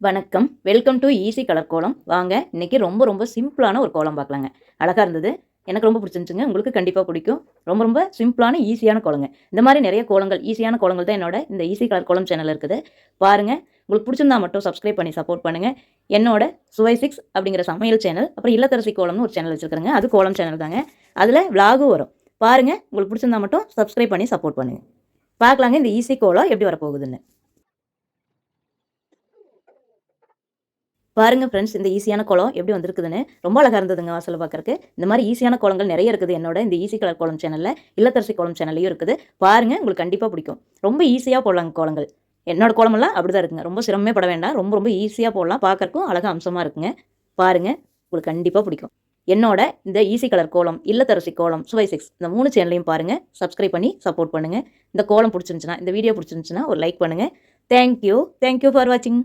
வணக்கம். Welcome to easy colour கோலம். வாங்க இன்னைக்கு ரொம்ப சிம்பிளான ஒரு கோலம் பார்க்கலாங்க. அழகா இருந்தது. எனக்கு ரொம்ப பிடிச்சிருந்துச்சுங்க. உங்களுக்கு கண்டிப்பா பிடிக்கும். ரொம்ப சிம்பிளான ஈஸியான கோலங்க. இந்த மாதிரி நிறைய கோலங்கள், ஈஸியான கோலங்கள் தான் என்னோட இந்த ஈஸி கலர் கோலம் சேனல் இருக்குது. பாருங்க. உங்களுக்கு பிடிச்சிருந்தா மட்டும் சப்ஸ்கிரைப் பண்ணி சப்போர்ட் பண்ணுங்க. என்னோட சுவை 6 அப்படிங்கிற சமையல் சேனல், அப்புறம் இல்லத்தரசி கோலம்னு ஒரு சேனல் வச்சிருக்கிறேங்க. அது கோலம் சேனல் தாங்க. அதில் விலாகும் வரும். பாருங்க. உங்களுக்கு பிடிச்சிருந்தா மட்டும் சப்ஸ்கிரைப் பண்ணி சப்போர்ட் பண்ணுங்க. பார்க்கலாங்க இந்த ஈஸி கோலம் எப்படி வரப்போகுதுன்னு. பாருங்க ஃப்ரெண்ட்ஸ், இந்த ஈஸியான கோலம் எப்படி வந்திருக்குதுன்னு. ரொம்ப அழகா இருந்ததுங்க வாசல்ல பார்க்கறக்கு. இந்த மாதிரி ஈஸியான கோலங்கள் நிறைய இருக்குது என்னோட இந்த ஈஸி கலர் கோலம் சேனல்ல. இல்லத்தரசி கோலம் சேனல்லையும் இருக்குது. பாருங்க, உங்களுக்கு கண்டிப்பா பிடிக்கும். ரொம்ப ஈஸியா போடலாங்க கோலங்கள். என்னோட கோலமெல்லாம் அப்படிதான் இருக்குங்க. ரொம்ப சிரமமே பட வேண்டாம். ரொம்ப ஈஸியா போடலாம். பார்க்கறக்கும் அழகா அம்சமா இருக்குங்க. பாருங்க, உங்களுக்கு கண்டிப்பா பிடிக்கும். என்னோட இந்த ஈஸி கலர் கோலம், இல்லத்தரசி கோலம், சுவை 6 இந்த 3 சேனலையும் பாருங்க. சப்ஸ்கிரைப் பண்ணி சப்போர்ட் பண்ணுங்க. இந்த கோலம் பிடிச்சிருந்துச்சுன்னா, இந்த வீடியோ பிடிச்சிருந்துச்சுன்னா ஒரு லைக் பண்ணுங்க. தேங்க் யூ ஃபார் வாட்சிங்.